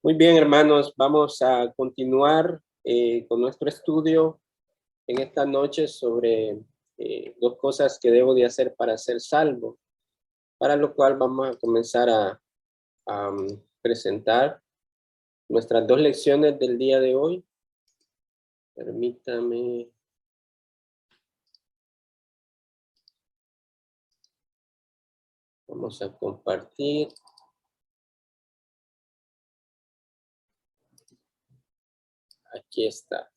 Muy bien, hermanos, vamos a continuar con nuestro estudio en esta noche sobre dos cosas que debo de hacer para ser salvo, para lo cual vamos a comenzar a presentar nuestras dos lecciones del día de hoy. Permítame. Vamos a compartir. Aquí está.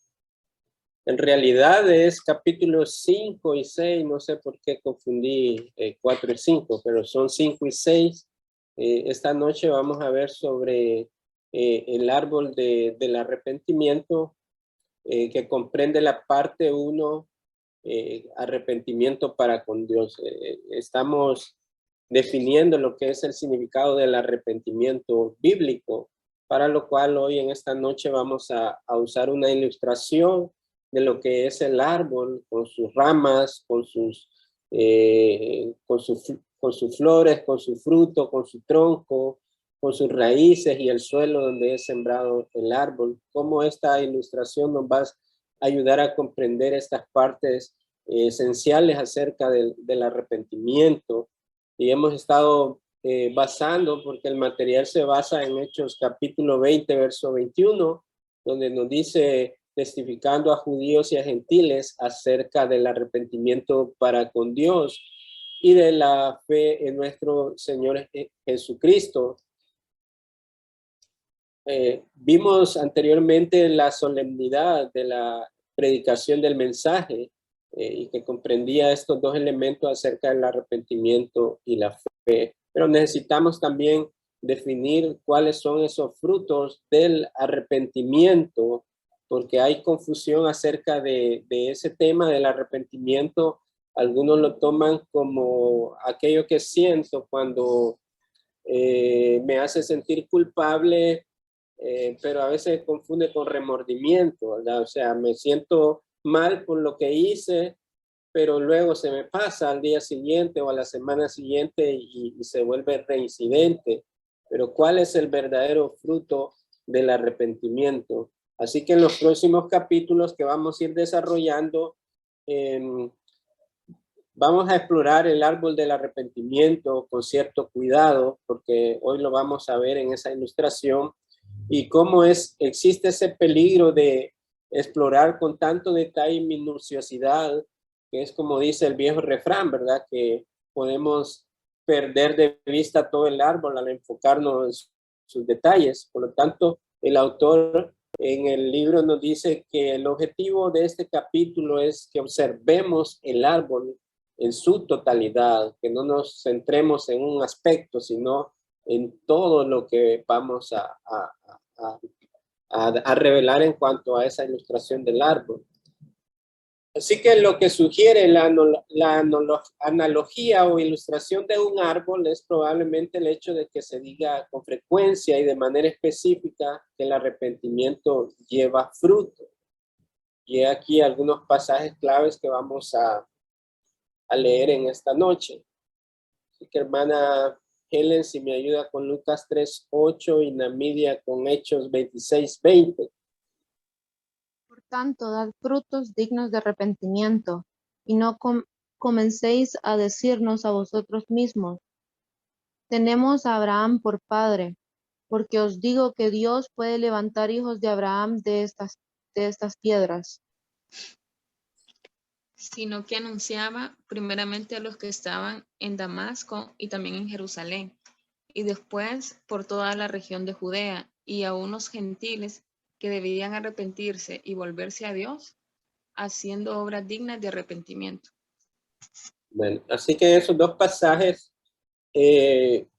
En realidad es capítulos 5 y 6, no sé por qué confundí 4 y 5, pero son 5 y 6. Esta noche vamos a ver sobre el árbol del arrepentimiento, que comprende la parte 1, arrepentimiento para con Dios. Estamos definiendo lo que es el significado del arrepentimiento bíblico, para lo cual hoy en esta noche vamos a usar una ilustración de lo que es el árbol, con sus ramas, con sus flores, con su fruto, con su tronco, con sus raíces y el suelo donde es sembrado el árbol. Cómo esta ilustración nos va a ayudar a comprender estas partes esenciales acerca del arrepentimiento. Y hemos estado basando, porque el material se basa en Hechos capítulo 20, verso 21, donde nos dice, testificando a judíos y a gentiles acerca del arrepentimiento para con Dios y de la fe en nuestro Señor Jesucristo. Vimos anteriormente la solemnidad de la predicación del mensaje y que comprendía estos dos elementos acerca del arrepentimiento y la fe. Pero necesitamos también definir cuáles son esos frutos del arrepentimiento, porque hay confusión acerca de ese tema del arrepentimiento. Algunos lo toman como aquello que siento cuando me hace sentir culpable, pero a veces confunde con remordimiento, ¿verdad? O sea, me siento mal por lo que hice, pero luego se me pasa al día siguiente o a la semana siguiente y se vuelve reincidente. Pero ¿cuál es el verdadero fruto del arrepentimiento? Así que en los próximos capítulos que vamos a ir desarrollando, vamos a explorar el árbol del arrepentimiento con cierto cuidado, porque hoy lo vamos a ver en esa ilustración, y cómo existe ese peligro de explorar con tanto detalle y minuciosidad, que es como dice el viejo refrán, ¿verdad? Que podemos perder de vista todo el árbol al enfocarnos en sus detalles. Por lo tanto, el autor en el libro nos dice que el objetivo de este capítulo es que observemos el árbol en su totalidad, que no nos centremos en un aspecto, sino en todo lo que vamos a revelar en cuanto a esa ilustración del árbol. Así que lo que sugiere la analogía o ilustración de un árbol es probablemente el hecho de que se diga con frecuencia y de manera específica que el arrepentimiento lleva fruto. Y aquí algunos pasajes claves que vamos a leer en esta noche. Así que hermana Helen, si me ayuda con Lucas 3:8 y Namidia con Hechos 26:20. Por tanto, dad frutos dignos de arrepentimiento, y no comencéis a decirnos a vosotros mismos, tenemos a Abraham por padre, porque os digo que Dios puede levantar hijos de Abraham de estas piedras. Sino que anunciaba primeramente a los que estaban en Damasco y también en Jerusalén, y después por toda la región de Judea, y a unos gentiles que debían arrepentirse y volverse a Dios, haciendo obras dignas de arrepentimiento. Bueno, así que esos dos pasajes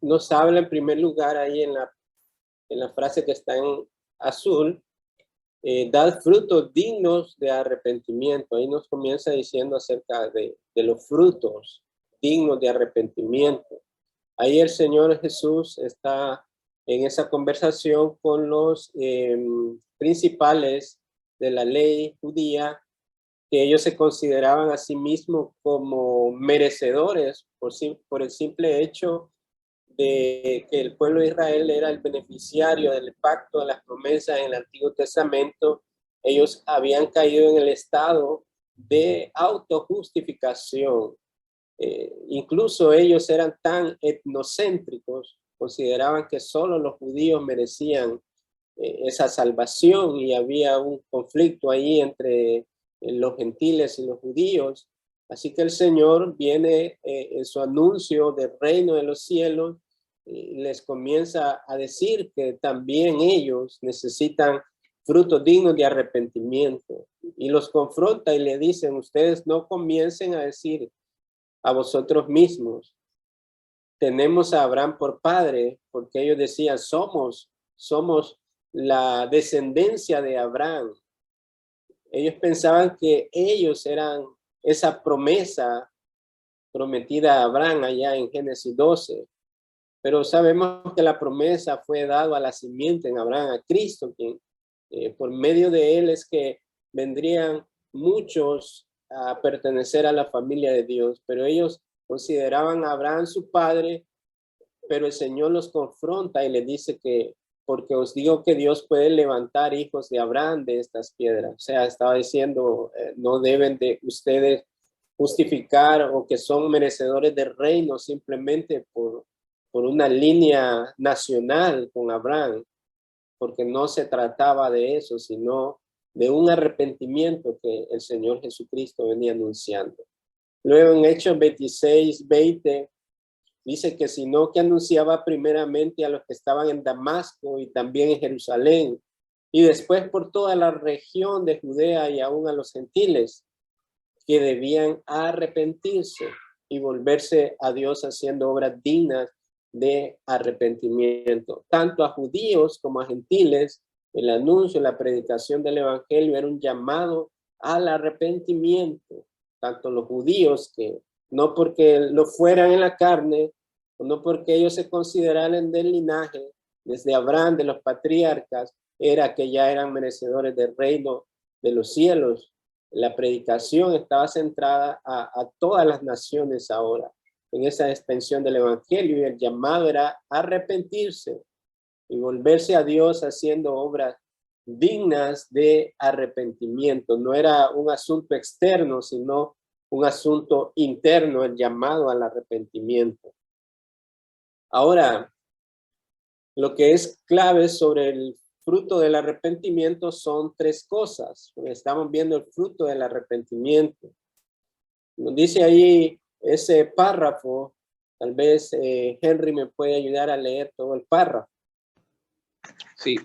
nos habla en primer lugar ahí en la frase que está en azul, dad frutos dignos de arrepentimiento. Ahí nos comienza diciendo acerca de los frutos dignos de arrepentimiento. Ahí el Señor Jesús está en esa conversación con los principales de la ley judía, que ellos se consideraban a sí mismos como merecedores por el simple hecho de que el pueblo de Israel era el beneficiario del pacto de las promesas en el Antiguo Testamento, ellos habían caído en el estado de autojustificación. Incluso ellos eran tan etnocéntricos, consideraban que solo los judíos merecían esa salvación, y había un conflicto ahí entre los gentiles y los judíos. Así que el Señor viene en su anuncio del reino de los cielos y les comienza a decir que también ellos necesitan frutos dignos de arrepentimiento, y los confronta y le dicen: ustedes no comiencen a decir a vosotros mismos, tenemos a Abraham por padre, porque ellos decían, somos la descendencia de Abraham. Ellos pensaban que ellos eran esa promesa prometida a Abraham allá en Génesis 12. Pero sabemos que la promesa fue dada a la simiente en Abraham, a Cristo, quien por medio de él es que vendrían muchos a pertenecer a la familia de Dios. Pero ellos consideraban a Abraham su padre, pero el Señor los confronta y le dice que porque os digo que Dios puede levantar hijos de Abraham de estas piedras. O sea, estaba diciendo, no deben de ustedes justificar o que son merecedores del reino simplemente por una línea nacional con Abraham, porque no se trataba de eso, sino de un arrepentimiento que el Señor Jesucristo venía anunciando. Luego en Hechos 26:20 dice que sino que anunciaba primeramente a los que estaban en Damasco y también en Jerusalén, y después por toda la región de Judea y aún a los gentiles, que debían arrepentirse y volverse a Dios haciendo obras dignas de arrepentimiento. Tanto a judíos como a gentiles, el anuncio, la predicación del evangelio era un llamado al arrepentimiento. Tanto los judíos, que no porque lo fueran en la carne, o no porque ellos se consideraran del linaje, desde Abraham, de los patriarcas, era que ya eran merecedores del reino de los cielos. La predicación estaba centrada a todas las naciones ahora, en esa extensión del evangelio, y el llamado era arrepentirse y volverse a Dios haciendo obras dignas de arrepentimiento. No era un asunto externo, sino un asunto interno, el llamado al arrepentimiento. Ahora, lo que es clave sobre el fruto del arrepentimiento son tres cosas. Estamos viendo el fruto del arrepentimiento. Nos dice ahí ese párrafo, tal vez Henry me puede ayudar a leer todo el párrafo. Sí,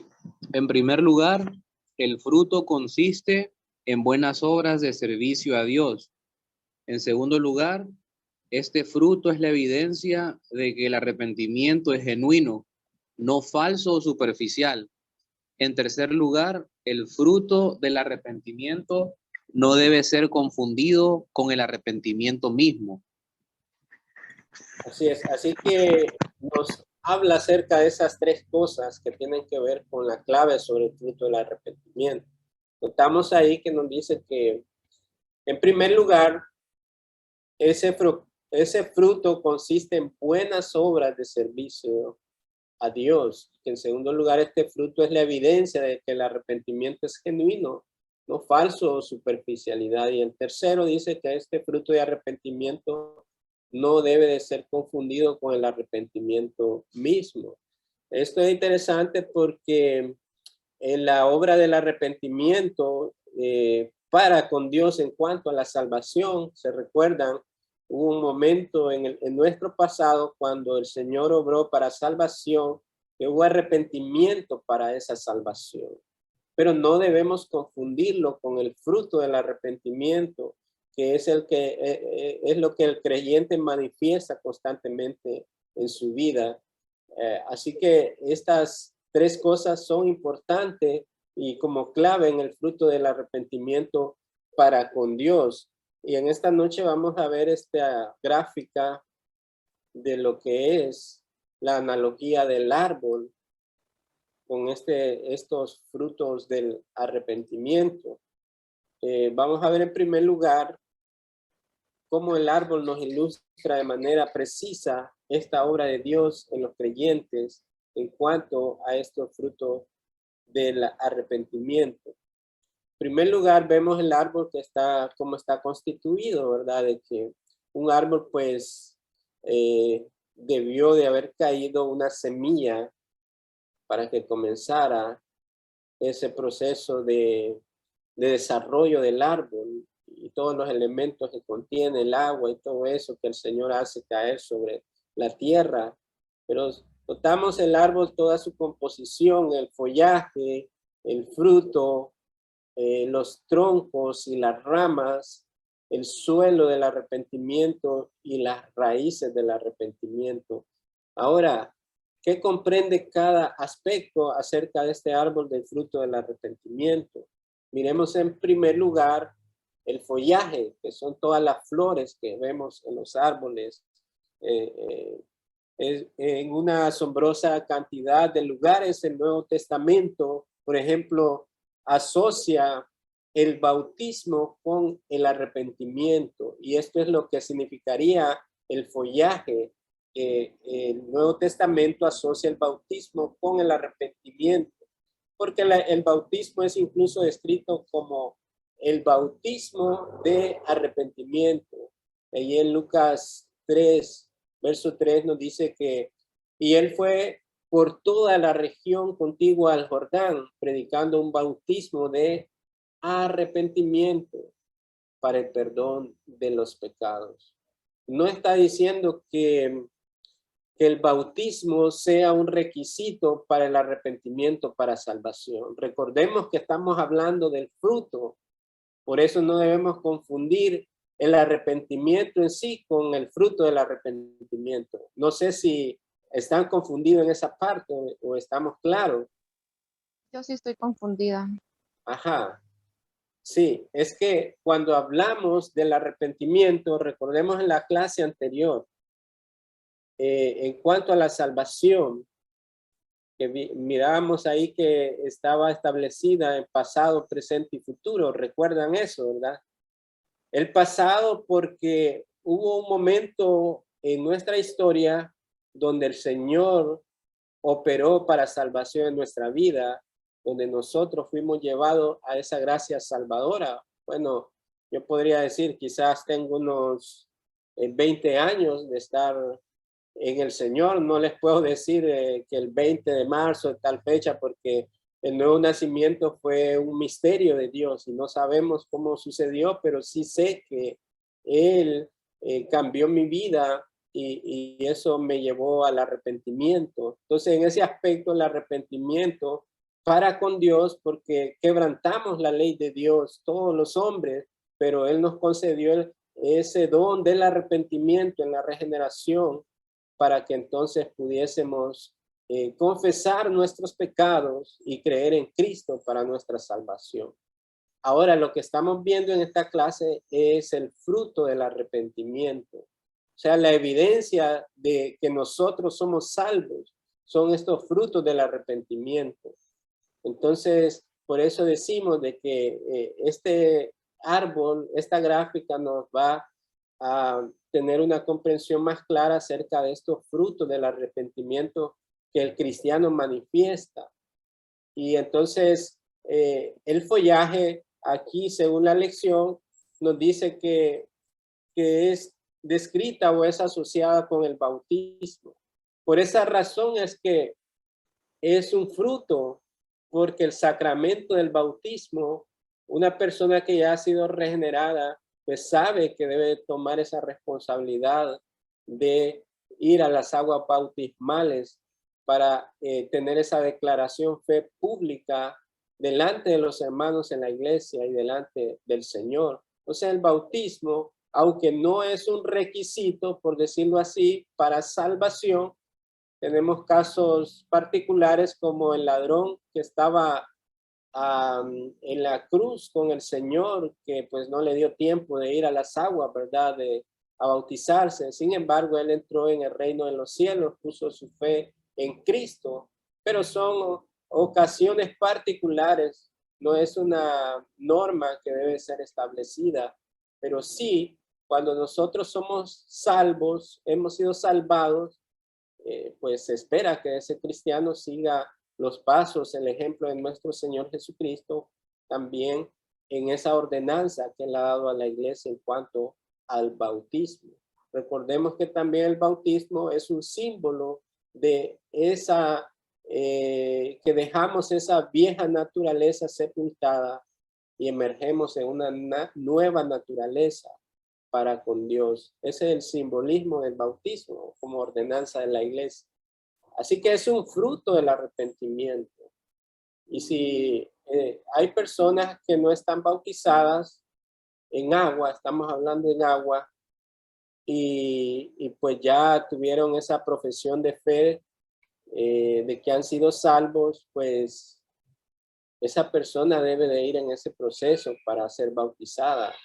en primer lugar, el fruto consiste en buenas obras de servicio a Dios. En segundo lugar, este fruto es la evidencia de que el arrepentimiento es genuino, no falso o superficial. En tercer lugar, el fruto del arrepentimiento no debe ser confundido con el arrepentimiento mismo. Así es, así que nos habla acerca de esas tres cosas que tienen que ver con la clave sobre el fruto del arrepentimiento. Notamos ahí que nos dice que, en primer lugar, ese fruto consiste en buenas obras de servicio a Dios. En segundo lugar, este fruto es la evidencia de que el arrepentimiento es genuino, no falso o superficialidad. Y el tercero dice que este fruto de arrepentimiento no debe de ser confundido con el arrepentimiento mismo. Esto es interesante porque en la obra del arrepentimiento para con Dios en cuanto a la salvación, se recuerdan, hubo un momento en nuestro pasado cuando el Señor obró para salvación, que hubo arrepentimiento para esa salvación. Pero no debemos confundirlo con el fruto del arrepentimiento, que es lo que el creyente manifiesta constantemente en su vida. Así que estas tres cosas son importantes y como clave en el fruto del arrepentimiento para con Dios. Y en esta noche vamos a ver esta gráfica de lo que es la analogía del árbol con estos frutos del arrepentimiento. Vamos a ver en primer lugar cómo el árbol nos ilustra de manera precisa esta obra de Dios en los creyentes en cuanto a estos frutos del arrepentimiento. En primer lugar, vemos el árbol que está, cómo está constituido, ¿verdad? De que un árbol, pues, debió de haber caído una semilla para que comenzara ese proceso de desarrollo del árbol y todos los elementos que contiene el agua y todo eso que el Señor hace caer sobre la tierra. Pero notamos el árbol, toda su composición, el follaje, el fruto, los troncos y las ramas, el suelo del arrepentimiento y las raíces del arrepentimiento. Ahora, ¿qué comprende cada aspecto acerca de este árbol del fruto del arrepentimiento? Miremos en primer lugar el follaje, que son todas las flores que vemos en los árboles, en una asombrosa cantidad de lugares. El Nuevo Testamento, por ejemplo, asocia el bautismo con el arrepentimiento, y esto es lo que significaría el follaje. El Nuevo Testamento asocia el bautismo con el arrepentimiento, porque el bautismo es incluso descrito como el bautismo de arrepentimiento. Ahí en Lucas 3, verso 3 nos dice que, y él fue por toda la región contigua al Jordán, predicando un bautismo de arrepentimiento para el perdón de los pecados. No está diciendo que el bautismo sea un requisito para el arrepentimiento para salvación. Recordemos que estamos hablando del fruto, por eso no debemos confundir el arrepentimiento en sí con el fruto del arrepentimiento. No sé si están confundidos en esa parte o estamos claros. Yo sí estoy confundida. Ajá. Sí, es que cuando hablamos del arrepentimiento, recordemos en la clase anterior, en cuanto a la salvación, que mirábamos ahí que estaba establecida en pasado, presente y futuro. ¿Recuerdan eso, verdad? El pasado, porque hubo un momento en nuestra historia donde el Señor operó para salvación en nuestra vida, donde nosotros fuimos llevados a esa gracia salvadora. Bueno, yo podría decir, quizás tengo unos 20 años de estar en el Señor. No les puedo decir que el 20 de marzo de tal fecha, porque el nuevo nacimiento fue un misterio de Dios y no sabemos cómo sucedió, pero sí sé que Él cambió mi vida y eso me llevó al arrepentimiento. Entonces, en ese aspecto, el arrepentimiento para con Dios, porque quebrantamos la ley de Dios, todos los hombres, pero Él nos concedió ese don del arrepentimiento en la regeneración para que entonces pudiésemos confesar nuestros pecados y creer en Cristo para nuestra salvación. Ahora, lo que estamos viendo en esta clase es el fruto del arrepentimiento. O sea, la evidencia de que nosotros somos salvos son estos frutos del arrepentimiento. Entonces, por eso decimos de que este árbol, esta gráfica nos va a tener una comprensión más clara acerca de estos frutos del arrepentimiento que el cristiano manifiesta. Y entonces, el follaje aquí, según la lección, nos dice que es descrita o es asociada con el bautismo. Por esa razón es que es un fruto, porque el sacramento del bautismo, una persona que ya ha sido regenerada, pues sabe que debe tomar esa responsabilidad de ir a las aguas bautismales para tener esa declaración fe pública delante de los hermanos en la iglesia y delante del Señor. O sea, el bautismo, aunque no es un requisito, por decirlo así, para salvación, tenemos casos particulares como el ladrón que estaba en la cruz con el Señor, que pues no le dio tiempo de ir a las aguas, ¿verdad? A bautizarse. Sin embargo, él entró en el reino de los cielos, puso su fe en Cristo, pero son ocasiones particulares, no es una norma que debe ser establecida, pero sí cuando nosotros somos salvos, hemos sido salvados, pues se espera que ese cristiano siga los pasos, el ejemplo de nuestro Señor Jesucristo, también en esa ordenanza que Él ha dado a la iglesia en cuanto al bautismo. Recordemos que también el bautismo es un símbolo de esa, que dejamos esa vieja naturaleza sepultada y emergemos en una nueva naturaleza para con Dios. Ese es el simbolismo del bautismo como ordenanza de la iglesia. Así que es un fruto del arrepentimiento. Y si hay personas que no están bautizadas en agua, estamos hablando en agua, y pues ya tuvieron esa profesión de fe de que han sido salvos, pues esa persona debe de ir en ese proceso para ser bautizada.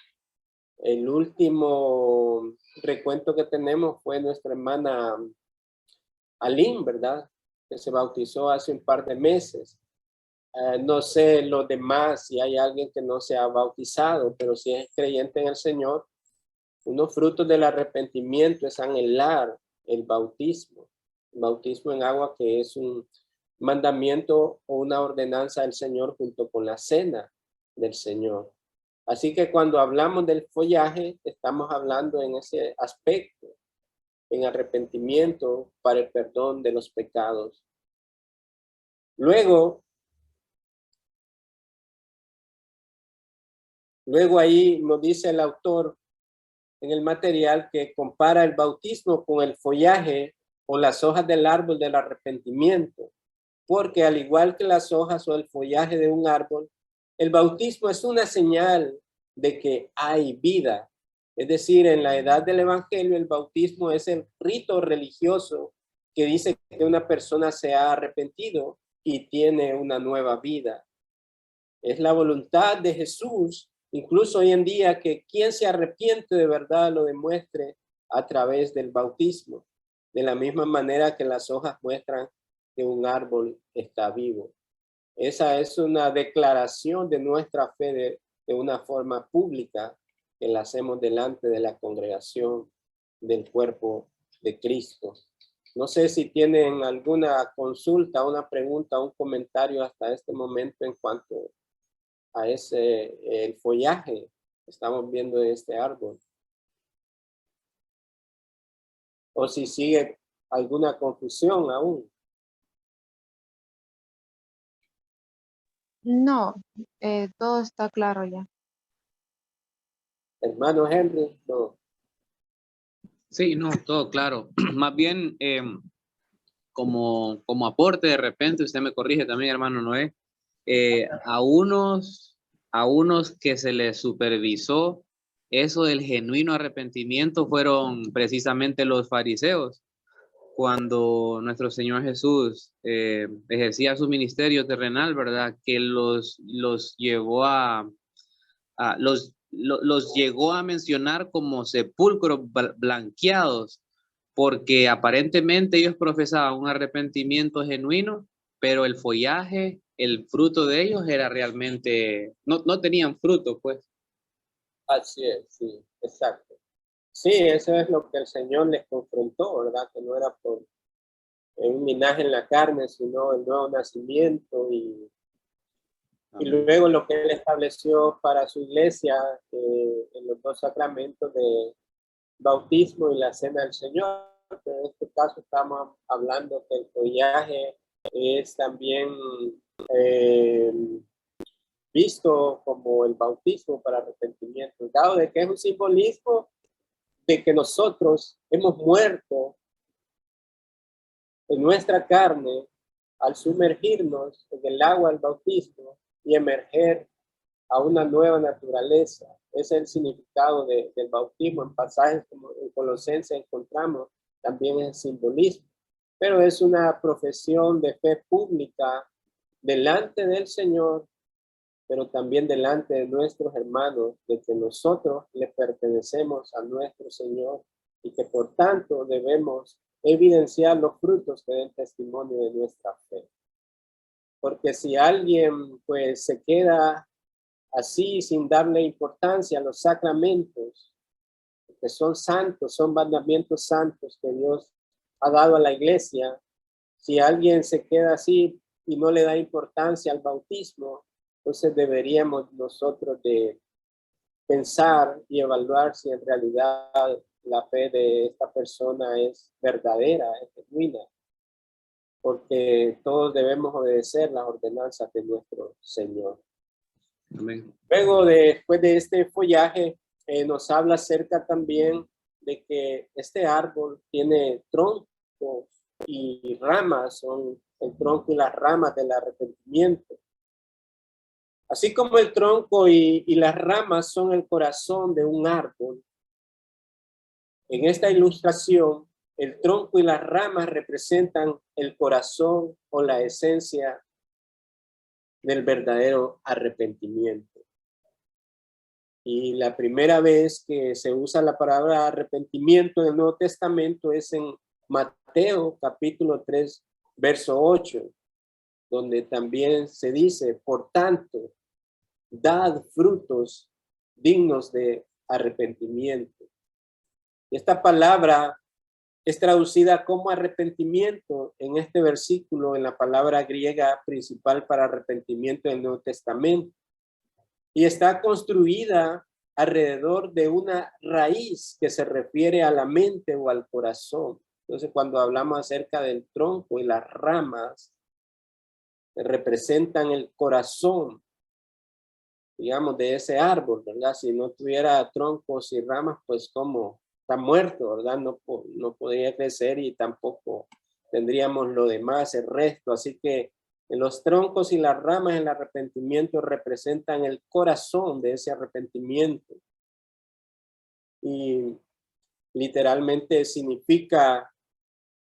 El último recuento que tenemos fue nuestra hermana Aline, ¿verdad? Que se bautizó hace un par de meses. No sé los demás, si hay alguien que no se ha bautizado, pero si es creyente en el Señor, unos frutos del arrepentimiento es anhelar el bautismo en agua, que es un mandamiento o una ordenanza del Señor junto con la cena del Señor. Así que cuando hablamos del follaje, estamos hablando en ese aspecto, en arrepentimiento para el perdón de los pecados. Luego ahí nos dice el autor en el material que compara el bautismo con el follaje o las hojas del árbol del arrepentimiento, porque al igual que las hojas o el follaje de un árbol, el bautismo es una señal de que hay vida. Es decir, en la edad del evangelio, el bautismo es el rito religioso que dice que una persona se ha arrepentido y tiene una nueva vida. Es la voluntad de Jesús, incluso hoy en día, que quien se arrepiente de verdad lo demuestre a través del bautismo, de la misma manera que las hojas muestran que un árbol está vivo. Esa es una declaración de nuestra fe de una forma pública que la hacemos delante de la congregación del cuerpo de Cristo. No sé si tienen alguna consulta, una pregunta, un comentario hasta este momento en cuanto a el follaje que estamos viendo de este árbol. O si sigue alguna confusión aún. No, todo está claro ya. Hermano Henry, no. Sí, no, todo claro. Más bien, como aporte, de repente, usted me corrige también, hermano Noé, a unos que se les supervisó eso del genuino arrepentimiento fueron precisamente los fariseos. Cuando nuestro Señor Jesús ejercía su ministerio terrenal, ¿verdad? Que los llevó los llegó a mencionar como sepulcros blanqueados, porque aparentemente ellos profesaban un arrepentimiento genuino, pero el follaje, el fruto de ellos era realmente, no tenían fruto, pues. Así es, sí, exacto. Sí, eso es lo que el Señor les confrontó, ¿verdad? Que no era por un linaje en la carne, sino el nuevo nacimiento y luego lo que Él estableció para su iglesia en los dos sacramentos de bautismo y la cena del Señor. Pero en este caso estamos hablando que el follaje es también visto como el bautismo para arrepentimiento, dado de que es un simbolismo de que nosotros hemos muerto en nuestra carne al sumergirnos en el agua del bautismo y emerger a una nueva naturaleza. Ese es el significado del bautismo. En pasajes como en Colosenses encontramos también el simbolismo, pero es una profesión de fe pública delante del Señor, pero también delante de nuestros hermanos, de que nosotros le pertenecemos a nuestro Señor y que por tanto debemos evidenciar los frutos que den testimonio de nuestra fe. Porque si alguien pues se queda así sin darle importancia a los sacramentos, que son santos, son mandamientos santos que Dios ha dado a la iglesia. Si alguien se queda así y no le da importancia al bautismo, entonces deberíamos nosotros de pensar y evaluar si en realidad la fe de esta persona es verdadera, es genuina, porque todos debemos obedecer las ordenanzas de nuestro Señor. Amén. Luego, después de este follaje, nos habla acerca también de que este árbol tiene troncos y ramas, son el tronco y las ramas del arrepentimiento. Así como el tronco y las ramas son el corazón de un árbol, en esta ilustración, el tronco y las ramas representan el corazón o la esencia del verdadero arrepentimiento. Y la primera vez que se usa la palabra arrepentimiento en el Nuevo Testamento es en Mateo capítulo 3, verso 8, donde también se dice, por tanto, dad frutos dignos de arrepentimiento. Esta palabra es traducida como arrepentimiento en este versículo, en la palabra griega principal para arrepentimiento del Nuevo Testamento. Y está construida alrededor de una raíz que se refiere a la mente o al corazón. Entonces, cuando hablamos acerca del tronco y las ramas, representan el corazón, digamos, de ese árbol, ¿verdad? Si no tuviera troncos y ramas, pues como está muerto, ¿verdad? No podría crecer y tampoco tendríamos lo demás, el resto. Así que los troncos y las ramas del arrepentimiento representan el corazón de ese arrepentimiento. Y literalmente significa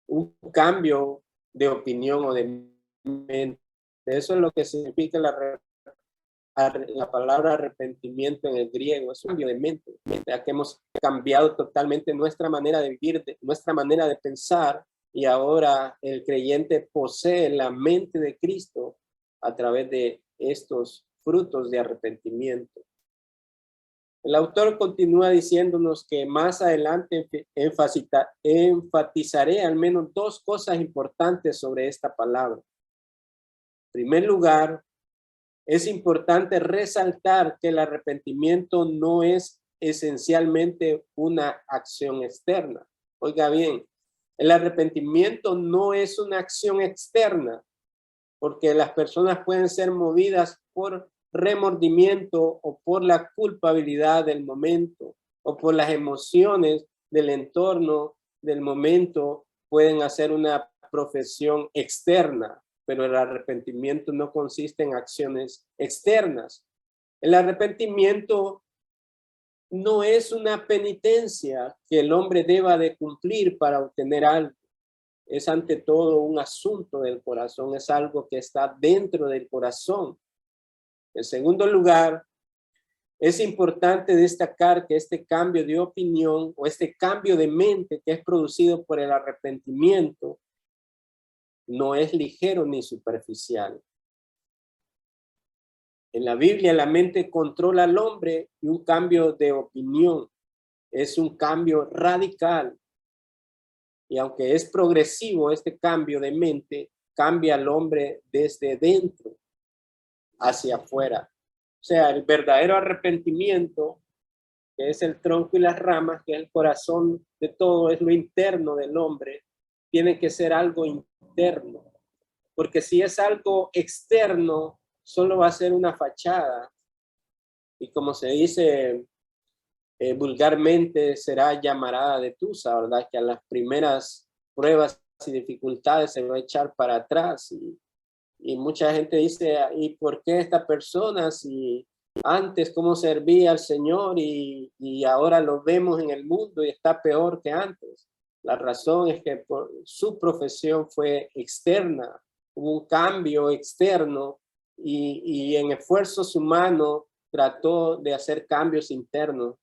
un cambio de opinión o de mente. Eso es lo que significa la palabra arrepentimiento en el griego. Es un cambio de mente, ya que hemos cambiado totalmente nuestra manera de vivir, nuestra manera de pensar, y ahora el creyente posee la mente de Cristo a través de estos frutos de arrepentimiento. El autor continúa diciéndonos que más adelante enfatizaré al menos dos cosas importantes sobre esta palabra. En primer lugar, es importante resaltar que el arrepentimiento no es esencialmente una acción externa. Oiga bien, el arrepentimiento no es una acción externa, porque las personas pueden ser movidas por remordimiento o por la culpabilidad del momento o por las emociones del entorno del momento. Pueden hacer una profesión externa, pero el arrepentimiento no consiste en acciones externas. El arrepentimiento no es una penitencia que el hombre deba de cumplir para obtener algo. Es ante todo un asunto del corazón, es algo que está dentro del corazón. En segundo lugar, es importante destacar que este cambio de opinión o este cambio de mente que es producido por el arrepentimiento no es ligero ni superficial. En la Biblia, la mente controla al hombre y un cambio de opinión es un cambio radical. Y aunque es progresivo este cambio de mente, cambia al hombre desde dentro hacia afuera. O sea, el verdadero arrepentimiento, que es el tronco y las ramas, que es el corazón de todo, es lo interno del hombre, tiene que ser algo interno. Porque si es algo externo, solo va a ser una fachada. Y como se dice vulgarmente, será llamarada de tusa, ¿verdad? Que a las primeras pruebas y dificultades se va a echar para atrás. Y mucha gente dice, ¿y por qué esta persona si antes cómo servía al Señor y ahora lo vemos en el mundo y está peor que antes? La razón es que su profesión fue externa, hubo un cambio externo y en esfuerzos humanos trató de hacer cambios internos,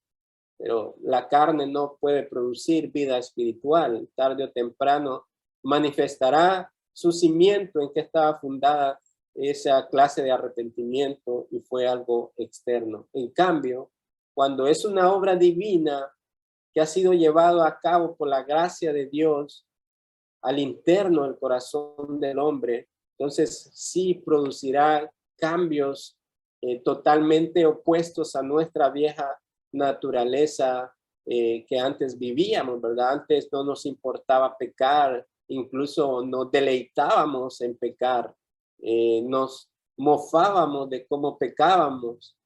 pero la carne no puede producir vida espiritual. Tarde o temprano manifestará su cimiento en que estaba fundada esa clase de arrepentimiento y fue algo externo. En cambio, cuando es una obra divina, que ha sido llevado a cabo por la gracia de Dios al interno del corazón del hombre, entonces sí producirá cambios totalmente opuestos a nuestra vieja naturaleza que antes vivíamos, ¿verdad? Antes no nos importaba pecar, incluso nos deleitábamos en pecar, nos mofábamos de cómo pecábamos.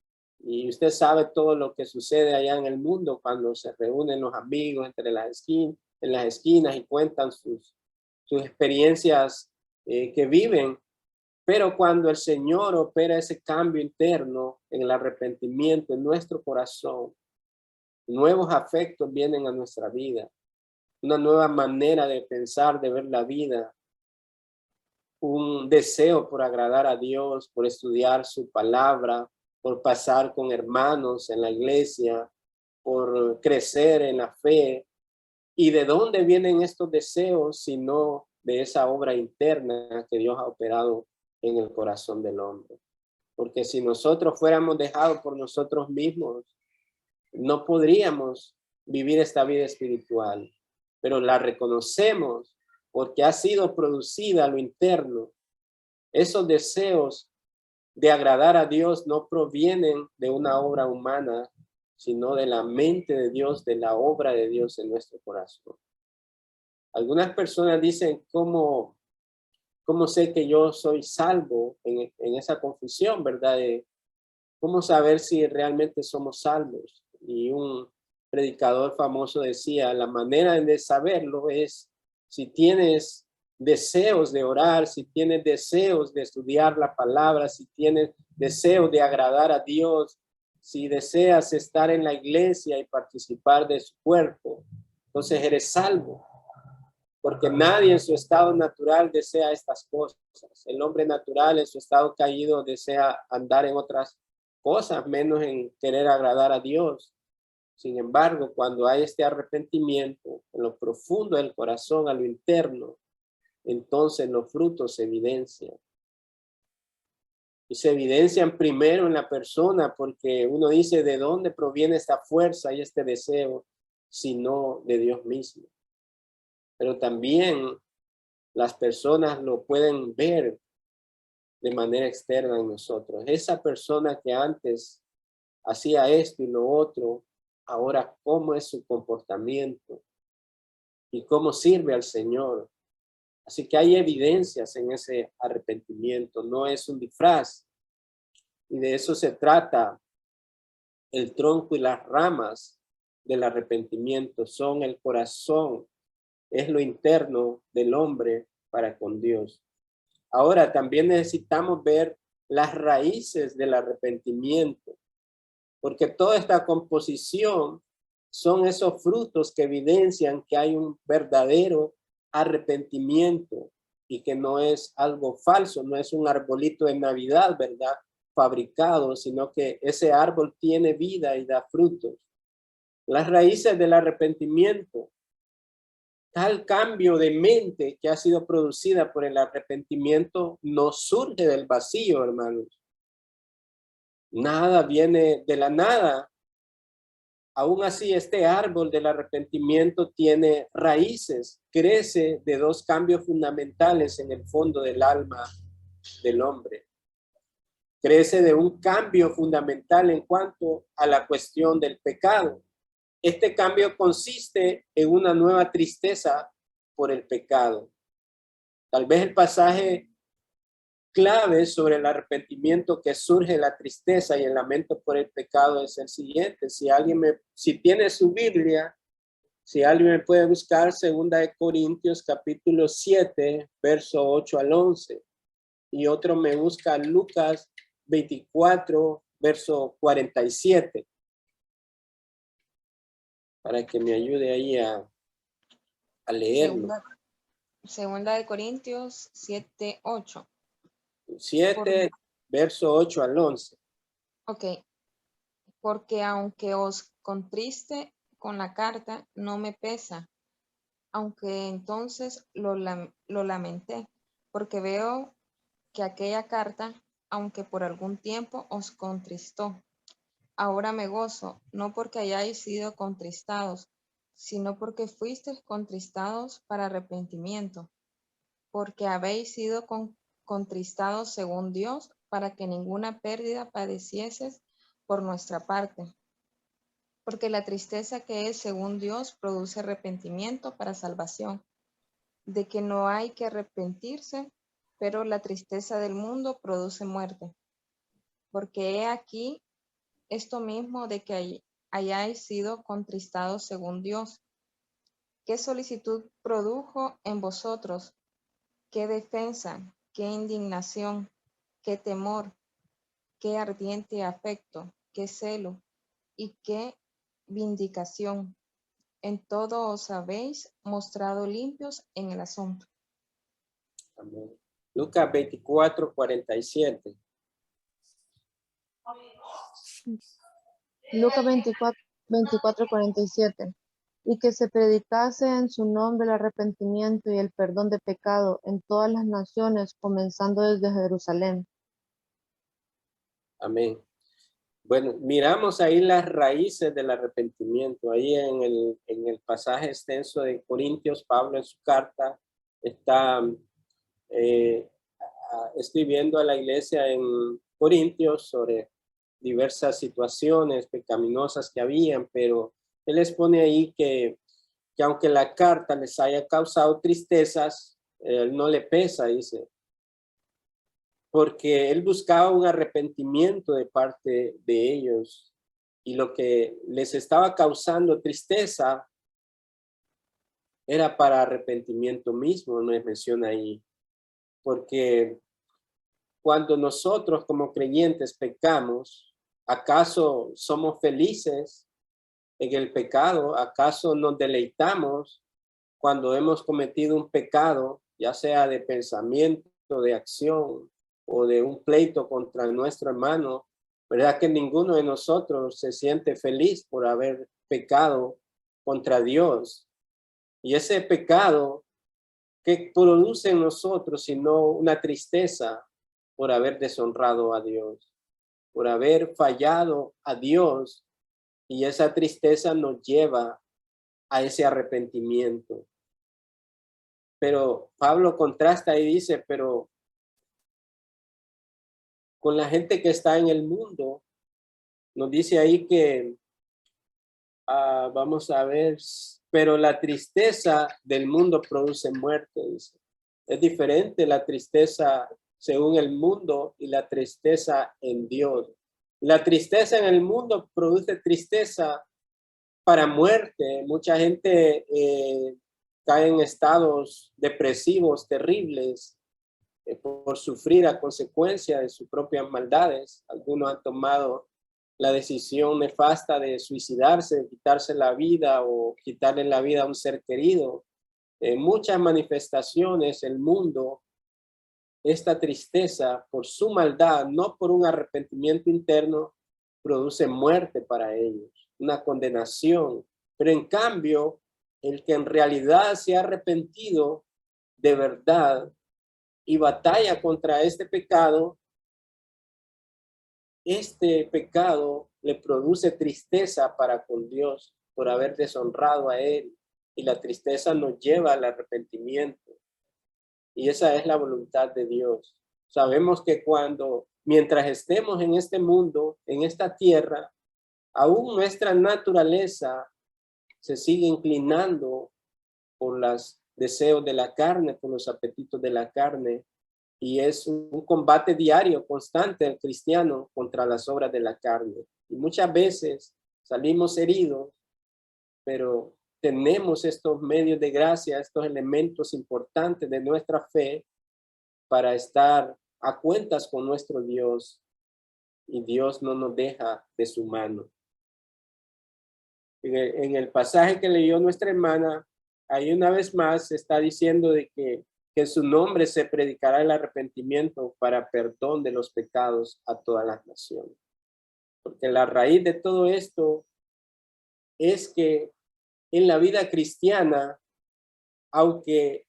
Y usted sabe todo lo que sucede allá en el mundo cuando se reúnen los amigos entre en las esquinas y cuentan sus experiencias que viven. Pero cuando el Señor opera ese cambio interno en el arrepentimiento en nuestro corazón, nuevos afectos vienen a nuestra vida, una nueva manera de pensar, de ver la vida, un deseo por agradar a Dios, por estudiar su palabra, por pasar con hermanos en la iglesia, por crecer en la fe. ¿Y de dónde vienen estos deseos sino de esa obra interna que Dios ha operado en el corazón del hombre? Porque si nosotros fuéramos dejados por nosotros mismos, no podríamos vivir esta vida espiritual, pero la reconocemos porque ha sido producida a lo interno. Esos deseos de agradar a Dios no provienen de una obra humana, sino de la mente de Dios, de la obra de Dios en nuestro corazón. Algunas personas dicen, ¿cómo sé que yo soy salvo en esa confusión, verdad? ¿Cómo saber si realmente somos salvos? Y un predicador famoso decía, la manera de saberlo es si tienes deseos de orar, si tienes deseos de estudiar la palabra, si tienes deseos de agradar a Dios, si deseas estar en la iglesia y participar de su cuerpo, entonces eres salvo. Porque nadie en su estado natural desea estas cosas. El hombre natural en su estado caído desea andar en otras cosas, menos en querer agradar a Dios. Sin embargo, cuando hay este arrepentimiento en lo profundo del corazón, a lo interno, entonces los frutos se evidencian. Y se evidencian primero en la persona, porque uno dice, ¿de dónde proviene esta fuerza y este deseo? Sino de Dios mismo. Pero también las personas lo pueden ver de manera externa en nosotros. Esa persona que antes hacía esto y lo otro, ahora cómo es su comportamiento y cómo sirve al Señor. Así que hay evidencias en ese arrepentimiento, no es un disfraz. Y de eso se trata el tronco y las ramas del arrepentimiento, son el corazón, es lo interno del hombre para con Dios. Ahora también necesitamos ver las raíces del arrepentimiento, porque toda esta composición son esos frutos que evidencian que hay un verdadero arrepentimiento y que no es algo falso, no es un arbolito de Navidad, ¿verdad? Fabricado, sino que ese árbol tiene vida y da frutos. Las raíces del arrepentimiento, tal cambio de mente que ha sido producida por el arrepentimiento no surge del vacío, hermanos. Nada viene de la nada. Aún así, este árbol del arrepentimiento tiene raíces, crece de dos cambios fundamentales en el fondo del alma del hombre. Crece de un cambio fundamental en cuanto a la cuestión del pecado. Este cambio consiste en una nueva tristeza por el pecado. Tal vez el pasaje clave sobre el arrepentimiento que surge la tristeza y el lamento por el pecado es el siguiente. Si tiene su Biblia, si alguien me puede buscar 2 de Corintios capítulo 7, verso 8 al 11. Y otro me busca Lucas 24, verso 47. Para que me ayude ahí a leerlo. Segunda de Corintios 7, 8. 7, verso 8 al 11. Ok. Porque aunque os contriste con la carta, no me pesa, aunque entonces lo lamenté, porque veo que aquella carta, aunque por algún tiempo os contristó, ahora me gozo, no porque hayáis sido contristados, sino porque fuisteis contristados para arrepentimiento, porque habéis sido contristados según Dios, para que ninguna pérdida padecieses por nuestra parte. Porque la tristeza que es según Dios produce arrepentimiento para salvación, de que no hay que arrepentirse, pero la tristeza del mundo produce muerte. Porque he aquí esto mismo de que hayáis sido contristados según Dios. ¿Qué solicitud produjo en vosotros? ¿Qué defensa? ¿Qué indignación? ¿Qué temor? ¿Qué ardiente afecto? ¿Qué celo? ¿Y qué vindicación? En todo os habéis mostrado limpios en el asunto. Amén. Lucas 24:47. Lucas 24:47. Y que se predicase en su nombre el arrepentimiento y el perdón de pecado en todas las naciones, comenzando desde Jerusalén. Amén. Bueno, miramos ahí las raíces del arrepentimiento. Ahí en el pasaje extenso de Corintios, Pablo en su carta está escribiendo a la iglesia en Corintios sobre diversas situaciones pecaminosas que habían, pero él les pone ahí que aunque la carta les haya causado tristezas, él no le pesa, dice, porque él buscaba un arrepentimiento de parte de ellos y lo que les estaba causando tristeza era para arrepentimiento mismo, no les menciona ahí, porque cuando nosotros como creyentes pecamos, ¿acaso somos felices en el pecado? ¿Acaso nos deleitamos cuando hemos cometido un pecado, ya sea de pensamiento, de acción o de un pleito contra nuestro hermano? ¿Verdad que ninguno de nosotros se siente feliz por haber pecado contra Dios? Y ese pecado que produce en nosotros, sino una tristeza por haber deshonrado a Dios, por haber fallado a Dios, y esa tristeza nos lleva a ese arrepentimiento. Pero Pablo contrasta y dice, pero con la gente que está en el mundo, nos dice ahí que, vamos a ver, pero la tristeza del mundo produce muerte, dice. Es diferente la tristeza según el mundo y la tristeza en Dios. La tristeza en el mundo produce tristeza para muerte. Mucha gente cae en estados depresivos terribles por sufrir a consecuencia de sus propias maldades. Algunos han tomado la decisión nefasta de suicidarse, de quitarse la vida o quitarle la vida a un ser querido. En muchas manifestaciones el mundo, esta tristeza por su maldad, no por un arrepentimiento interno, produce muerte para ellos, una condenación. Pero en cambio, el que en realidad se ha arrepentido de verdad y batalla contra este pecado le produce tristeza para con Dios por haber deshonrado a Él. Y la tristeza nos lleva al arrepentimiento. Y esa es la voluntad de Dios. Sabemos que mientras estemos en este mundo, en esta tierra, aún nuestra naturaleza se sigue inclinando por los deseos de la carne, por los apetitos de la carne. Y es un combate diario, constante del cristiano contra las obras de la carne. Y muchas veces salimos heridos, pero tenemos estos medios de gracia, estos elementos importantes de nuestra fe para estar a cuentas con nuestro Dios, y Dios no nos deja de su mano. En el pasaje que leyó nuestra hermana, ahí una vez más se está diciendo de que en su nombre se predicará el arrepentimiento para perdón de los pecados a todas las naciones. Porque la raíz de todo esto es que en la vida cristiana, aunque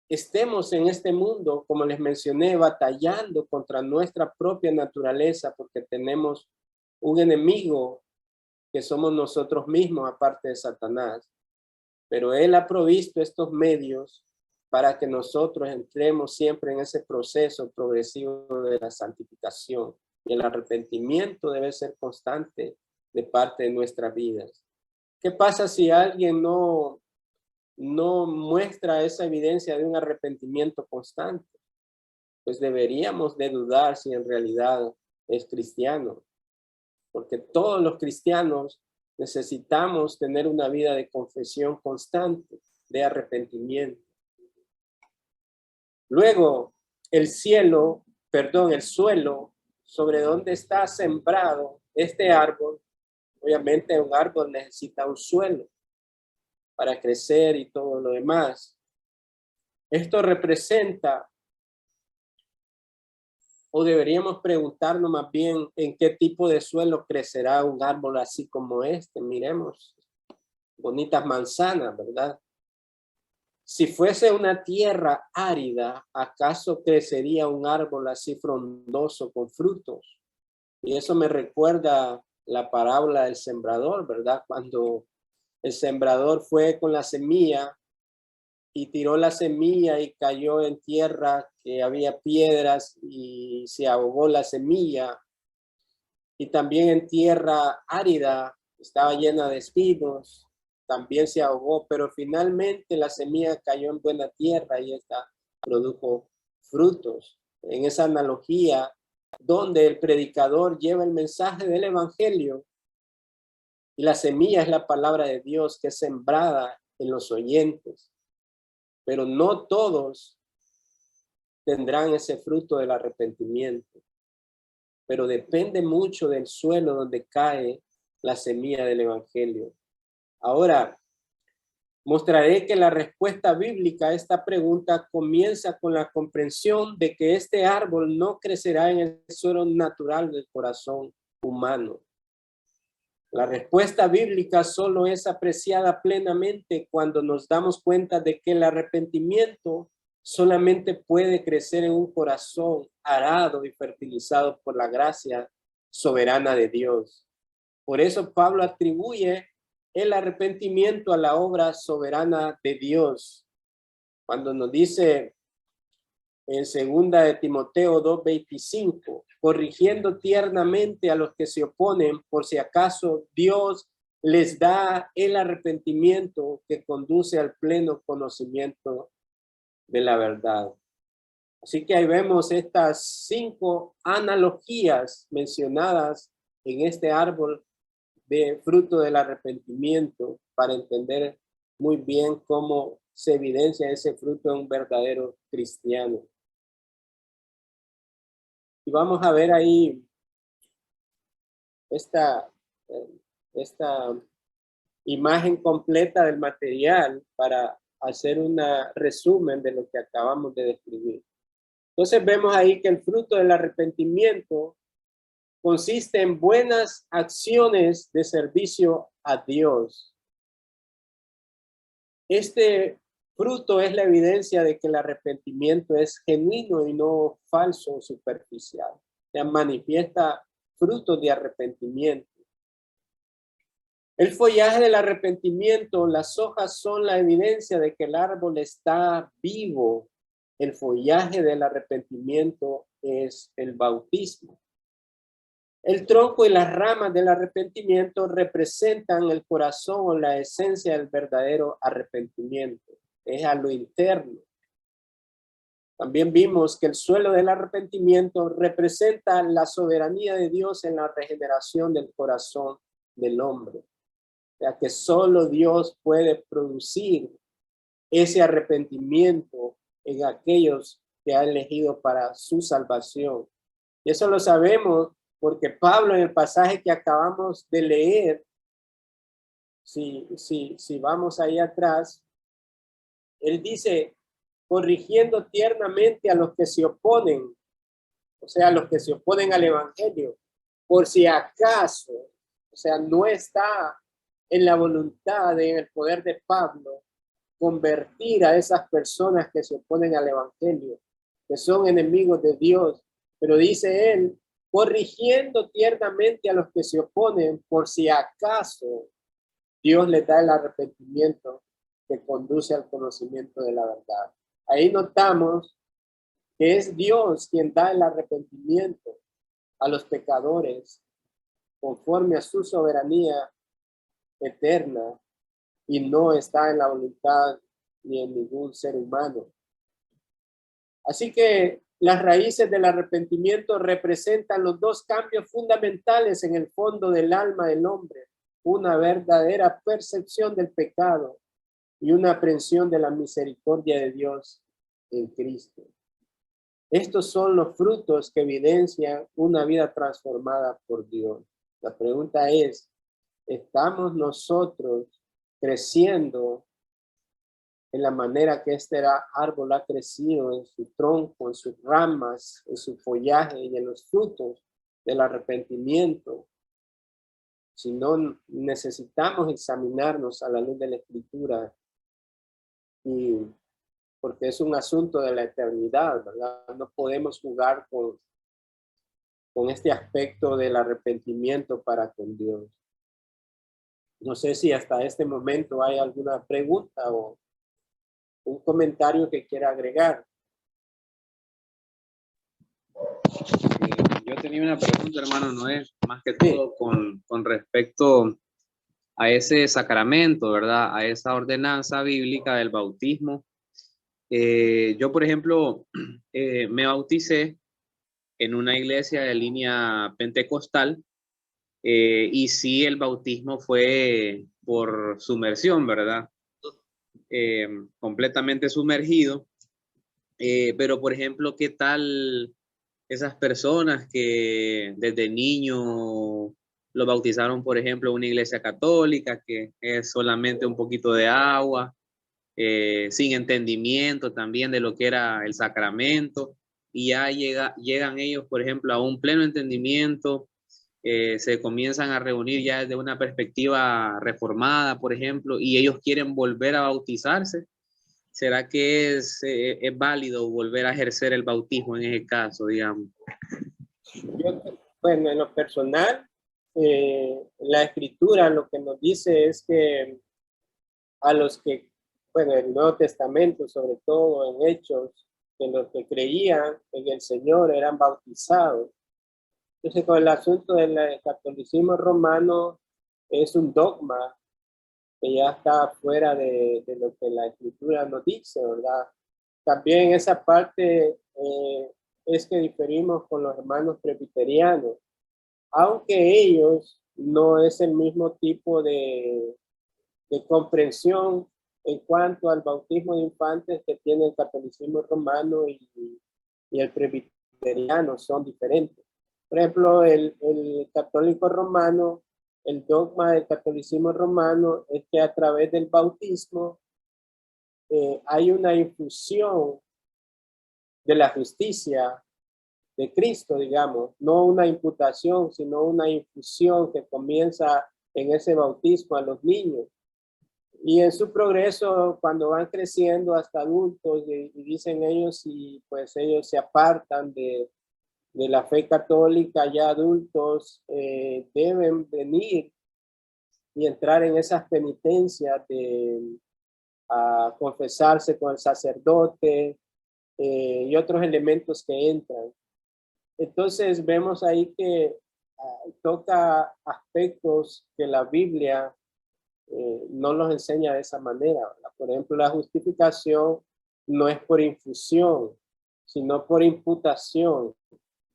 estemos en este mundo, como les mencioné, batallando contra nuestra propia naturaleza, porque tenemos un enemigo que somos nosotros mismos, aparte de Satanás. Pero Él ha provisto estos medios para que nosotros entremos siempre en ese proceso progresivo de la santificación. Y el arrepentimiento debe ser constante de parte de nuestras vidas. ¿Qué pasa si alguien no muestra esa evidencia de un arrepentimiento constante? Pues deberíamos de dudar si en realidad es cristiano, porque todos los cristianos necesitamos tener una vida de confesión constante, de arrepentimiento. Luego, el suelo sobre donde está sembrado este árbol, obviamente un árbol necesita un suelo para crecer y todo lo demás. Esto representa, o deberíamos preguntarnos más bien, en qué tipo de suelo crecerá un árbol así como este. Miremos, bonitas manzanas, ¿verdad? Si fuese una tierra árida, ¿acaso crecería un árbol así frondoso con frutos? Y eso me recuerda la parábola del sembrador, ¿verdad? Cuando el sembrador fue con la semilla y tiró la semilla y cayó en tierra que había piedras y se ahogó la semilla. Y también en tierra árida, estaba llena de espinos, también se ahogó, pero finalmente la semilla cayó en buena tierra y esta produjo frutos. En esa analogía, donde el predicador lleva el mensaje del evangelio y la semilla es la palabra de Dios que es sembrada en los oyentes, pero no todos tendrán ese fruto del arrepentimiento, pero depende mucho del suelo donde cae la semilla del evangelio. Ahora, mostraré que la respuesta bíblica a esta pregunta comienza con la comprensión de que este árbol no crecerá en el suelo natural del corazón humano. La respuesta bíblica solo es apreciada plenamente cuando nos damos cuenta de que el arrepentimiento solamente puede crecer en un corazón arado y fertilizado por la gracia soberana de Dios. Por eso Pablo atribuye el arrepentimiento a la obra soberana de Dios. Cuando nos dice en 2 de Timoteo 2:25, corrigiendo tiernamente a los que se oponen, por si acaso Dios les da el arrepentimiento que conduce al pleno conocimiento de la verdad. Así que ahí vemos estas 5 analogías mencionadas en este árbol de fruto del arrepentimiento para entender muy bien cómo se evidencia ese fruto en un verdadero cristiano. Y vamos a ver ahí esta imagen completa del material para hacer un resumen de lo que acabamos de describir. Entonces vemos ahí que el fruto del arrepentimiento consiste en buenas acciones de servicio a Dios. Este fruto es la evidencia de que el arrepentimiento es genuino y no falso o superficial. Se manifiesta frutos de arrepentimiento. El follaje del arrepentimiento, las hojas son la evidencia de que el árbol está vivo. El follaje del arrepentimiento es el bautismo. El tronco y las ramas del arrepentimiento representan el corazón o la esencia del verdadero arrepentimiento. Es a lo interno. También vimos que el suelo del arrepentimiento representa la soberanía de Dios en la regeneración del corazón del hombre. O sea que solo Dios puede producir ese arrepentimiento en aquellos que ha elegido para su salvación. Y eso lo sabemos porque Pablo en el pasaje que acabamos de leer, si vamos ahí atrás, él dice, corrigiendo tiernamente a los que se oponen, o sea, a los que se oponen al evangelio, por si acaso, o sea, no está en la voluntad, en el poder de Pablo, convertir a esas personas que se oponen al evangelio, que son enemigos de Dios, pero dice él, corrigiendo tiernamente a los que se oponen, por si acaso Dios les da el arrepentimiento que conduce al conocimiento de la verdad. Ahí notamos que es Dios quien da el arrepentimiento a los pecadores conforme a su soberanía eterna y no está en la voluntad ni en ningún ser humano. Así que las raíces del arrepentimiento representan los dos cambios fundamentales en el fondo del alma del hombre: una verdadera percepción del pecado y una aprehensión de la misericordia de Dios en Cristo. Estos son los frutos que evidencian una vida transformada por Dios. La pregunta es, ¿estamos nosotros creciendo en la manera que este árbol ha crecido, en su tronco, en sus ramas, en su follaje y en los frutos del arrepentimiento? Si no, necesitamos examinarnos a la luz de la Escritura, y porque es un asunto de la eternidad, ¿verdad? No podemos jugar con este aspecto del arrepentimiento para con Dios. No sé si hasta este momento hay alguna pregunta o un comentario que quiera agregar. Yo tenía una pregunta, hermano Noé, más que todo con respecto a ese sacramento, ¿verdad? A esa ordenanza bíblica del bautismo. Yo, por ejemplo, me bauticé en una iglesia de línea pentecostal, y sí, el bautismo fue por sumersión, ¿verdad? Completamente sumergido. Pero, por ejemplo, ¿qué tal esas personas que desde niño lo bautizaron, por ejemplo, en una iglesia católica, que es solamente un poquito de agua, sin entendimiento también de lo que era el sacramento, y ya llegan ellos, por ejemplo, a un pleno entendimiento, se comienzan a reunir ya desde una perspectiva reformada, por ejemplo, y ellos quieren volver a bautizarse? ¿Será que es válido volver a ejercer el bautismo en ese caso, digamos? Bueno, en lo personal, la Escritura lo que nos dice es que a los que, bueno, el Nuevo Testamento, sobre todo en Hechos, que los que creían en el Señor eran bautizados. Entonces, con el asunto del catolicismo romano, es un dogma que ya está fuera de lo que la Escritura nos dice, ¿verdad? También esa parte es que diferimos con los hermanos presbiterianos, aunque ellos no es el mismo tipo de comprensión en cuanto al bautismo de infantes que tiene el catolicismo romano y el presbiteriano, son diferentes. Por ejemplo, el católico romano, el dogma del catolicismo romano es que a través del bautismo hay una infusión de la justicia de Cristo, digamos, no una imputación, sino una infusión que comienza en ese bautismo a los niños. Y en su progreso, cuando van creciendo hasta adultos, y dicen ellos, y pues ellos se apartan de la fe católica, ya adultos, deben venir y entrar en esas penitencias de confesarse con el sacerdote, y otros elementos que entran. Entonces vemos ahí que toca aspectos que la Biblia no los enseña de esa manera, ¿verdad? Por ejemplo, la justificación no es por infusión, sino por imputación.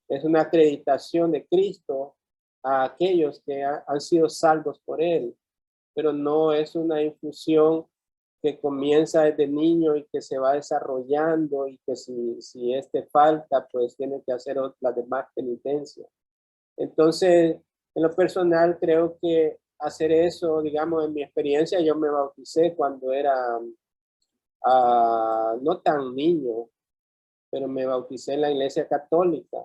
Es una acreditación de Cristo a aquellos que han sido salvos por Él, pero no es una infusión que comienza desde niño y que se va desarrollando, y que si este falta, pues tiene que hacer las demás penitencias. Entonces, en lo personal, creo que hacer eso, digamos, en mi experiencia, yo me bauticé cuando era no tan niño, pero me bauticé en la iglesia católica.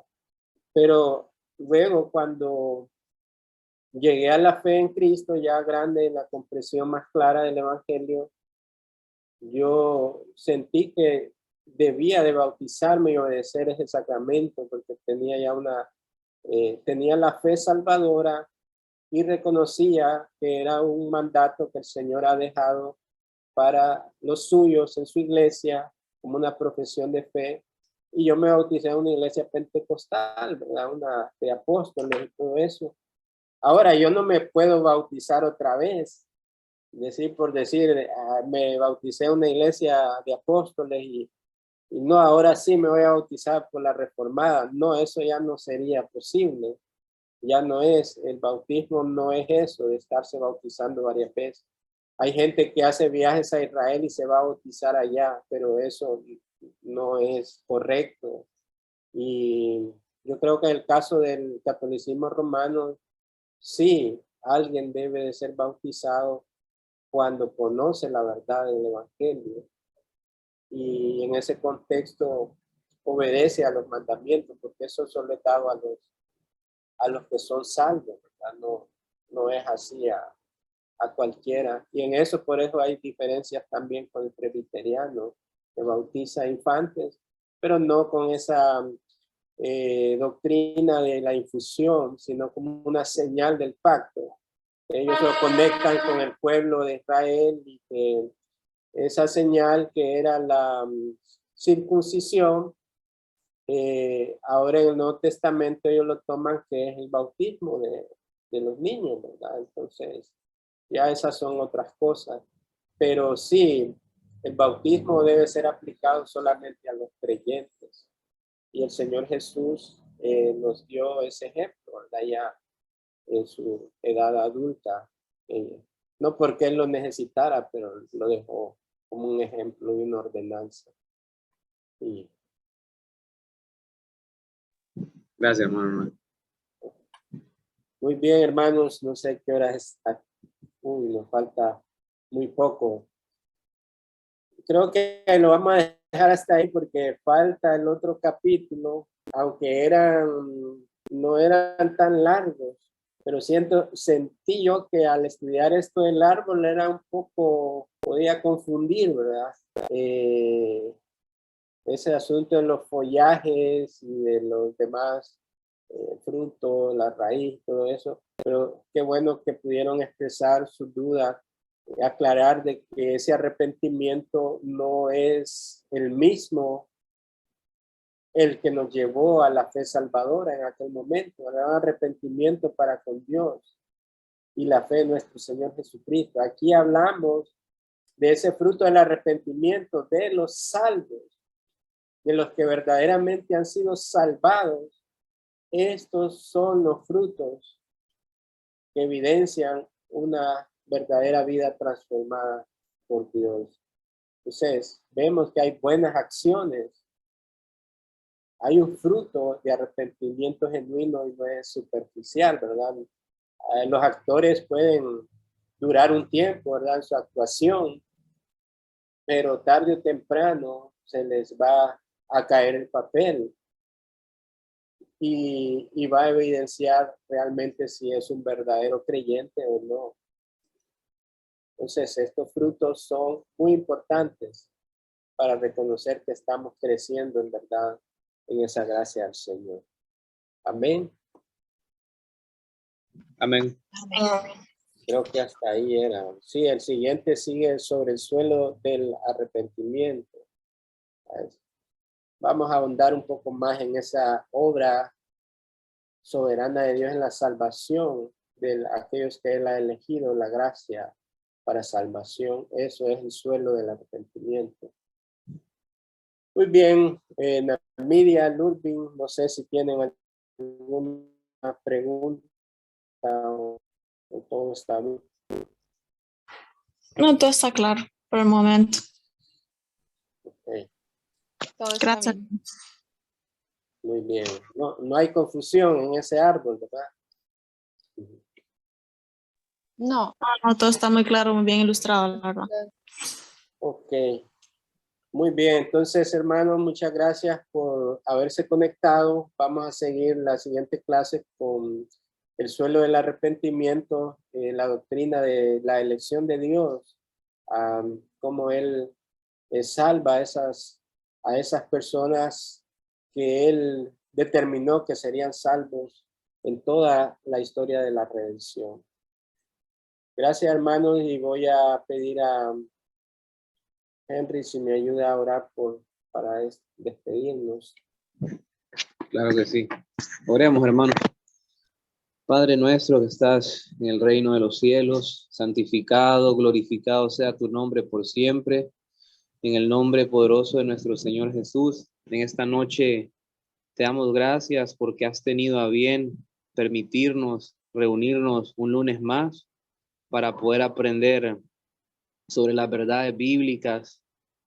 Pero luego, cuando llegué a la fe en Cristo, ya grande, en la comprensión más clara del Evangelio, yo sentí que debía de bautizarme y obedecer ese sacramento, porque tenía ya tenía la fe salvadora y reconocía que era un mandato que el Señor ha dejado para los suyos en su iglesia como una profesión de fe. Y yo me bauticé en una iglesia pentecostal, ¿verdad? Una de apóstoles y todo eso. Ahora yo no me puedo bautizar otra vez. Decir por decir, me bauticé en una iglesia de apóstoles y no, ahora sí me voy a bautizar por la reformada. No, eso ya no sería posible. Ya no es, el bautismo no es eso de estarse bautizando varias veces. Hay gente que hace viajes a Israel y se va a bautizar allá, pero eso no es correcto. Y yo creo que en el caso del catolicismo romano, sí, alguien debe de ser bautizado cuando conoce la verdad del evangelio. Y en ese contexto obedece a los mandamientos, porque eso solo es dado a los que son salvos, ¿verdad? No es así a cualquiera. Y en eso, por eso hay diferencias también con el presbiteriano, que bautiza a infantes, pero no con esa doctrina de la infusión, sino como una señal del pacto. Ellos lo conectan con el pueblo de Israel y que esa señal que era la circuncisión, ahora en el Nuevo Testamento ellos lo toman que es el bautismo de los niños, ¿verdad? Entonces, ya esas son otras cosas. Pero sí, el bautismo debe ser aplicado solamente a los creyentes. Y el Señor Jesús nos dio ese ejemplo, ¿verdad? Ya en su edad adulta. No porque Él lo necesitara, pero lo dejó como un ejemplo y una ordenanza. Y Gracias, hermano. muy bien, hermanos, no sé qué hora es. Uy, nos falta muy poco. Creo que lo vamos a dejar hasta ahí porque falta el otro capítulo, aunque no eran tan largos, pero sentí yo que al estudiar esto del árbol era un poco, podía confundir, ¿verdad? Ese asunto de los follajes y de los demás frutos, la raíz, todo eso, pero qué bueno que pudieron expresar sus dudas, aclarar de que ese arrepentimiento no es el mismo el que nos llevó a la fe salvadora en aquel momento, era un arrepentimiento para con Dios y la fe en nuestro Señor Jesucristo. Aquí hablamos de ese fruto del arrepentimiento de los salvos, de los que verdaderamente han sido salvados. Estos son los frutos que evidencian una verdadera vida transformada por Dios. Entonces, vemos que hay buenas acciones. Hay un fruto de arrepentimiento genuino y no es superficial, ¿verdad? Los actores pueden durar un tiempo, ¿verdad? En su actuación, pero tarde o temprano se les va a caer el papel y va a evidenciar realmente si es un verdadero creyente o no. Entonces, estos frutos son muy importantes para reconocer que estamos creciendo en verdad en esa gracia del Señor. Amén. Amén. Creo que hasta ahí era. Sí, el siguiente sigue sobre el suelo del arrepentimiento. Vamos a ahondar un poco más en esa obra soberana de Dios en la salvación de aquellos que Él ha elegido, la gracia para salvación. Eso es el suelo del arrepentimiento. Muy bien, Namidia, Ludwig, no sé si tienen alguna pregunta o todo está bien. No, todo está claro por el momento. Okay. Todo está Gracias. bien. Muy bien. No hay confusión en ese árbol, ¿verdad? No, No, todo está muy claro, muy bien ilustrado, la verdad. Ok. Muy bien, entonces hermanos, muchas gracias por haberse conectado. Vamos a seguir la siguiente clase con el suelo del arrepentimiento, la doctrina de la elección de Dios, cómo Él salva a esas personas que Él determinó que serían salvos en toda la historia de la redención. Gracias hermanos y voy a pedir a Henry, si me ayuda a orar para despedirnos. Claro que sí. Oremos, hermanos. Padre nuestro que estás en el reino de los cielos, santificado, glorificado sea tu nombre por siempre. En el nombre poderoso de nuestro Señor Jesús, en esta noche te damos gracias porque has tenido a bien permitirnos reunirnos un lunes más para poder aprender sobre las verdades bíblicas,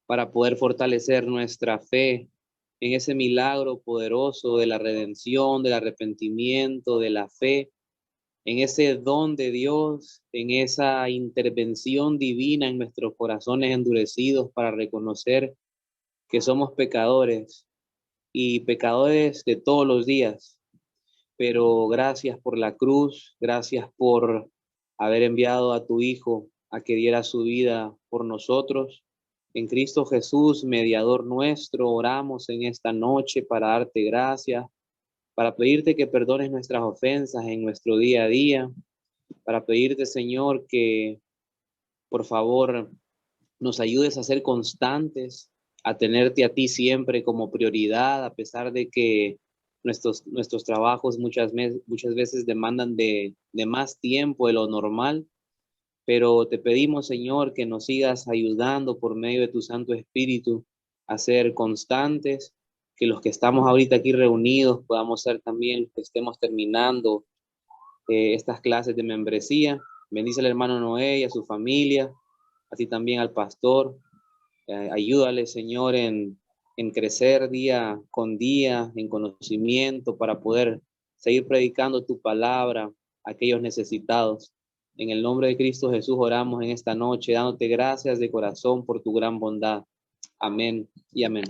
para poder fortalecer nuestra fe en ese milagro poderoso de la redención, del arrepentimiento, de la fe, en ese don de Dios, en esa intervención divina en nuestros corazones endurecidos para reconocer que somos pecadores y pecadores de todos los días. Pero gracias por la cruz, gracias por haber enviado a tu Hijo a que diera su vida por nosotros. En Cristo Jesús, mediador nuestro, oramos en esta noche para darte gracias, para pedirte que perdones nuestras ofensas en nuestro día a día, para pedirte, Señor, que por favor nos ayudes a ser constantes, a tenerte a ti siempre como prioridad, a pesar de que nuestros trabajos muchas veces demandan de más tiempo de lo normal. Pero te pedimos, Señor, que nos sigas ayudando por medio de tu Santo Espíritu a ser constantes, que los que estamos ahorita aquí reunidos podamos ser también los que estemos terminando estas clases de membresía. Bendice al hermano Noé y a su familia, a ti también al pastor. Ayúdale, Señor, en crecer día con día, en conocimiento, para poder seguir predicando tu palabra a aquellos necesitados. En el nombre de Cristo Jesús oramos en esta noche, dándote gracias de corazón por tu gran bondad. Amén y amén.